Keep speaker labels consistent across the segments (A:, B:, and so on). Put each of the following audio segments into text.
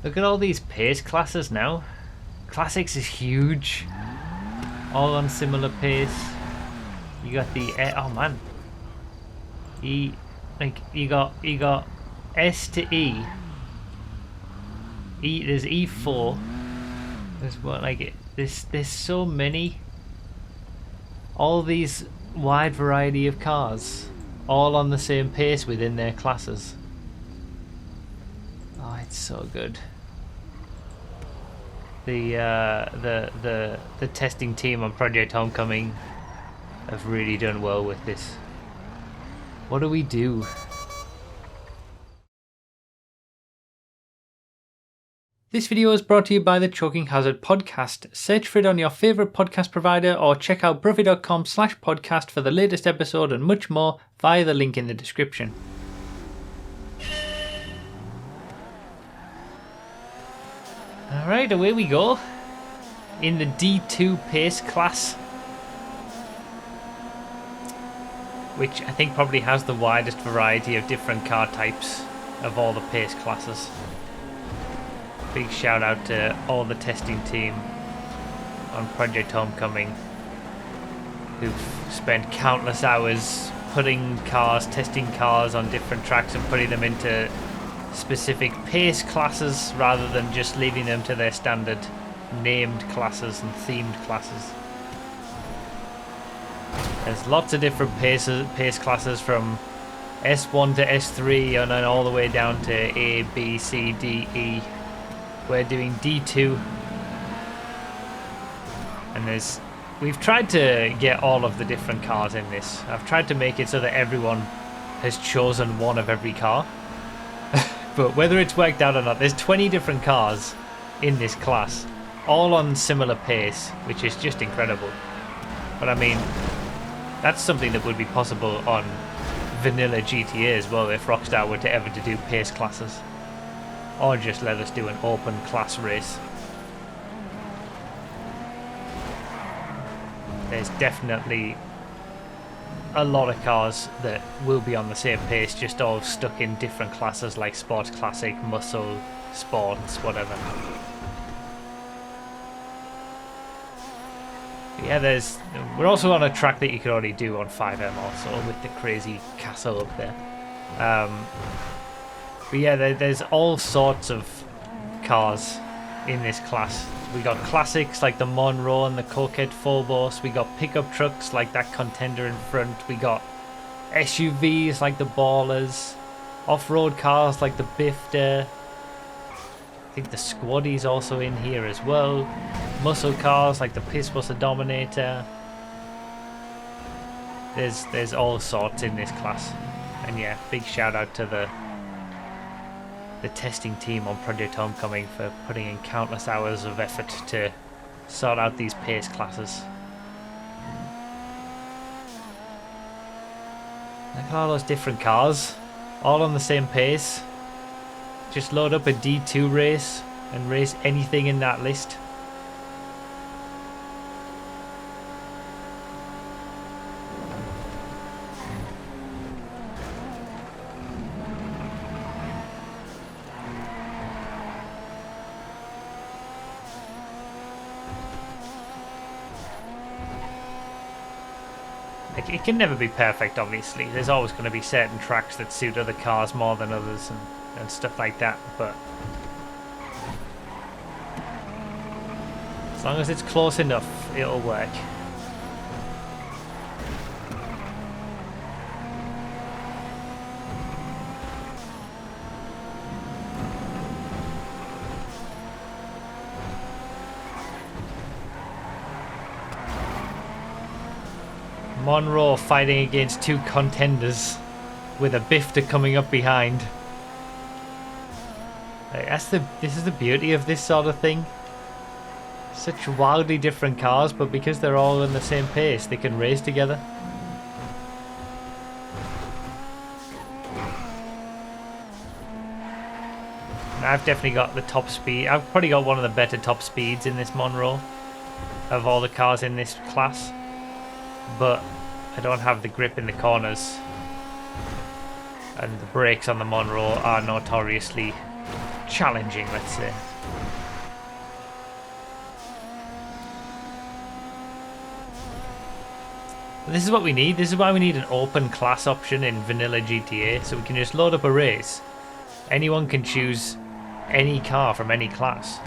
A: Look at all these pace classes now. Classics is huge. All on similar pace. You got the oh man. You got S to E. There's E4. There's what like there's so many. All these wide variety of cars, all on the same pace within their classes. Oh, it's so good. The testing team on Project Homecoming have really done well with this. What do we do? This video is brought to you by the Choking Hazard podcast. Search for it on your favourite podcast provider or check out bruvy.com/podcast for the latest episode and much more via the link in the description. Alright, away we go. In the D2 pace class, which I think probably has the widest variety of different car types of all the pace classes. Big shout out to all the testing team on Project Homecoming who've spent countless hours testing cars on different tracks and putting them into specific pace classes rather than just leaving them to their standard named classes and themed classes. There's lots of different pace classes from S1 to S3 and then all the way down to A, B, C, D, E. We're doing D2, and we've tried to get all of the different cars in this. I've tried to make it so that everyone has chosen one of every car. But whether it's worked out or not, there's 20 different cars in this class, all on similar pace, which is just incredible. But I mean, that's something that would be possible on vanilla GTA as well if Rockstar were to ever to do pace classes. Or just let us do an open class race. There's definitely a lot of cars that will be on the same pace, just all stuck in different classes like Sports Classic, Muscle, Sports, whatever. But yeah, we're also on a track that you could already do on FiveM also, with the crazy castle up there. But yeah, there's all sorts of cars in this class. We got classics like the Monroe and the Coquette Phobos. We got pickup trucks like that Contender in front. We got SUVs like the Ballers. Off-road cars like the Bifter. I think the Squaddy's also in here as well. Muscle cars like the Pissbuster Dominator. There's all sorts in this class. And yeah, big shout out to the testing team on Project Homecoming for putting in countless hours of effort to sort out these pace classes. Look at all those different cars, all on the same pace. Just load up a D2 race and race anything in that list. It can never be perfect, obviously. There's always going to be certain tracks that suit other cars more than others and stuff like that, but as long as it's close enough, it'll work. Monroe fighting against two contenders with a Bifter coming up behind. Like, this is the beauty of this sort of thing. Such wildly different cars, but because they're all in the same pace, they can race together. I've definitely got the top speed. I've probably got one of the better top speeds in this Monroe of all the cars in this class. But I don't have the grip in the corners, and the brakes on the Monroe are notoriously challenging, let's say. This is what we need. This is why we need an open class option in vanilla GTA, so we can just load up a race. Anyone can choose any car from any class.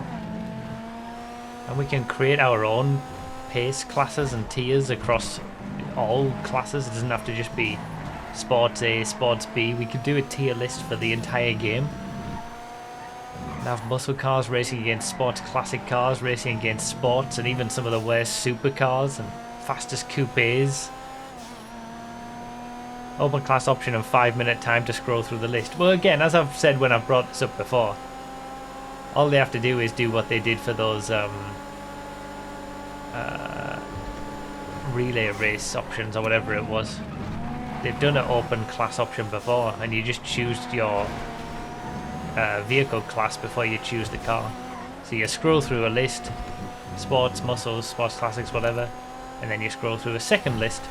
A: And we can create our own pace classes and tiers across all classes. It doesn't have to just be Sports A, Sports B. We could do a tier list for the entire game. And have muscle cars racing against sports classic cars, racing against sports, and even some of the worst supercars and fastest coupes. Open class option and 5-minute time to scroll through the list. Well, again, as I've said when I've brought this up before, all they have to do is do what they did for those relay race options or whatever it was. They've done an open class option before, and you just choose your vehicle class before you choose the car. So you scroll through a list, sports, muscles, sports classics, whatever, and then you scroll through a second list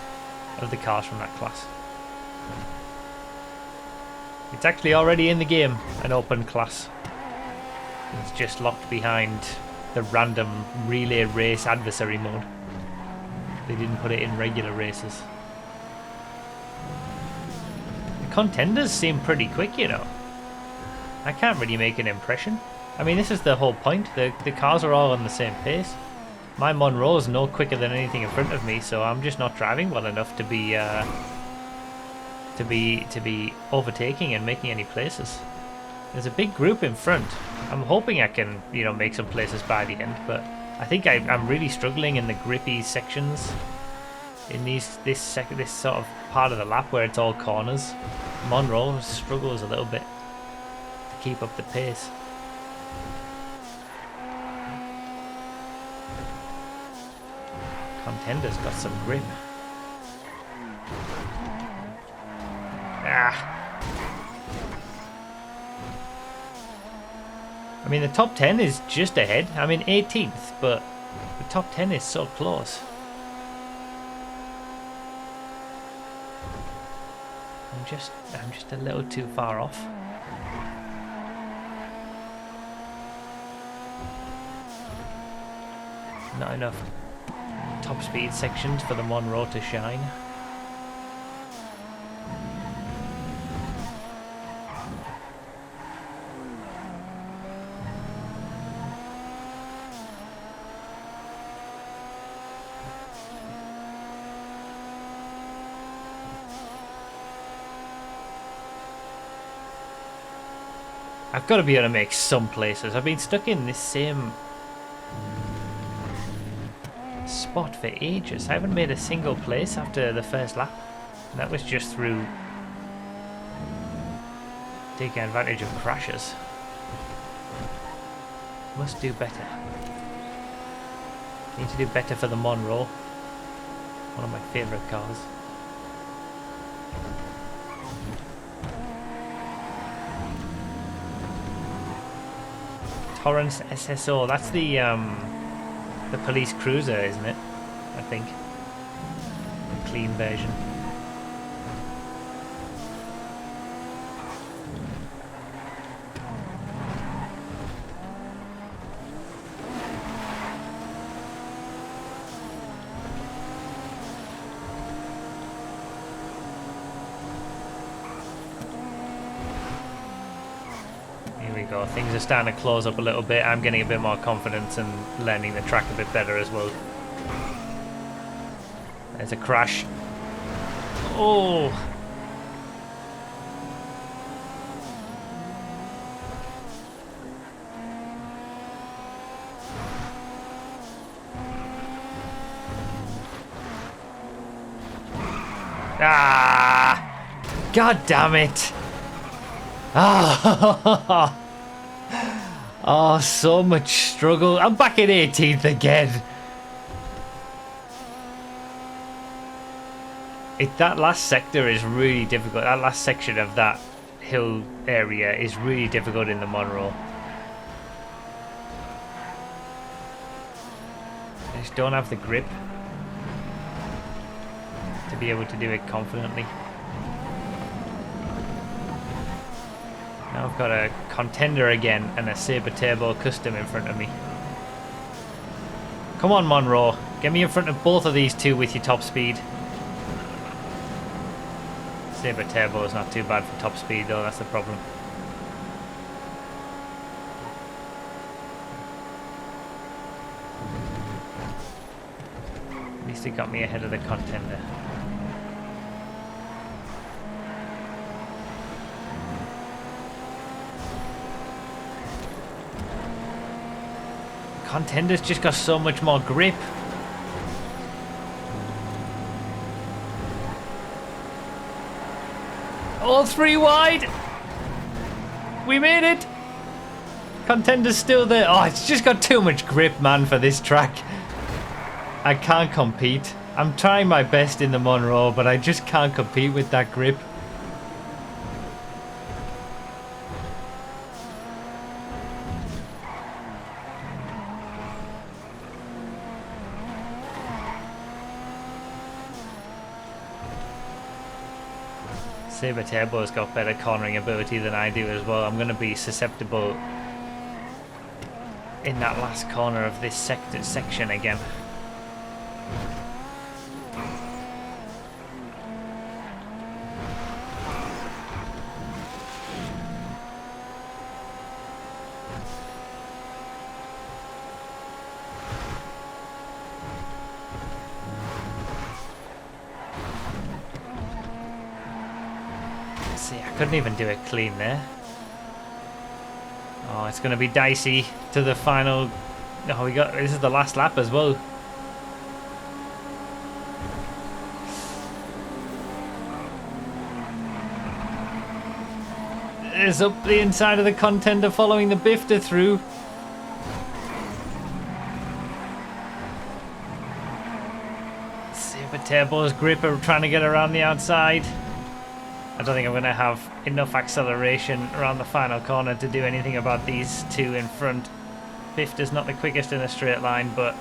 A: of the cars from that class. It's actually already in the game, an open class. It's just locked behind the random relay race adversary mode. They didn't put it in regular races. The contenders seem pretty quick, you know. I can't really make an impression. I mean, this is the whole point. The cars are all on the same pace. My Monroe's no quicker than anything in front of me, so I'm just not driving well enough to be overtaking and making any places. There's a big group in front. I'm hoping I can, you know, make some places by the end, but I think I'm really struggling in the grippy sections. In this sort of part of the lap where it's all corners. Monroe struggles a little bit to keep up the pace. Contender's got some grip. Ah. I mean, the top 10 is just ahead. I'm in 18th, but the top 10 is so close. I'm just a little too far off. Not enough top speed sections for the Monroe to shine. I've got to be able to make some places. I've been stuck in this same spot for ages. I haven't made a single place after the first lap. And that was just through taking advantage of crashes. Must do better. Need to do better for the Monroe. One of my favourite cars. Torrance SSO. That's the police cruiser, isn't it? I think. The clean version. Go. Things are starting to close up a little bit. I'm getting a bit more confidence and learning the track a bit better as well. There's a crash. Oh! Ah! God damn it! Ah! Oh, so much struggle. I'm back in 18th again. That last sector is really difficult. That last section of that hill area is really difficult in the Monroe. I just don't have the grip to be able to do it confidently. Now I've got a Contender again and a Sabre Turbo Custom in front of me. Come on, Monroe. Get me in front of both of these two with your top speed. Sabre Turbo is not too bad for top speed though, that's the problem. At least it got me ahead of the Contender. Contender's just got so much more grip. All three wide. We made it. Contender's still there. Oh, it's just got too much grip, man, for this track. I can't compete. I'm trying my best in the Monroe, but I just can't compete with that grip. Sabre Turbo's got better cornering ability than I do as well. I'm going to be susceptible in that last corner of this section again. See, I couldn't even do it clean there. Oh, it's going to be dicey to the final. Oh, this is the last lap as well. It's up the inside of the Contender following the Bifter through. Sabre Turbo's gripper trying to get around the outside. I don't think I'm going to have enough acceleration around the final corner to do anything about these two in front. Bifter's not the quickest in a straight line, but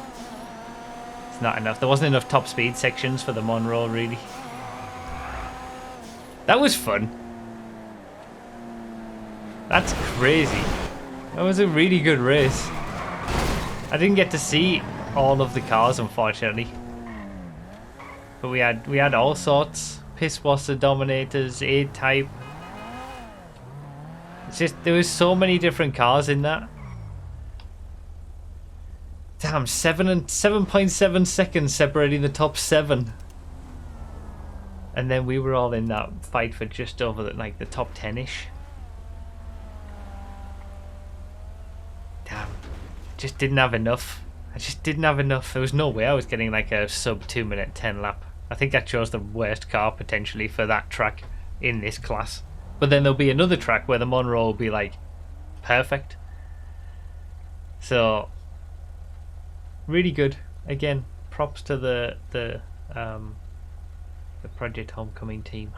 A: it's not enough. There wasn't enough top speed sections for the Monroe, really. That was fun. That's crazy. That was a really good race. I didn't get to see all of the cars, unfortunately. But we had all sorts. Pisswasser Dominators, A-Type. It's just, there was so many different cars in that. Damn, 7.7 seconds separating the top 7. And then we were all in that fight for just over the top 10-ish. Damn, just didn't have enough. I just didn't have enough. There was no way I was getting like a sub 2 minute 10 lap. I think I chose the worst car potentially for that track in this class. But then there'll be another track where the Monroe will be like perfect. So really good. Again, props to the Project Homecoming team.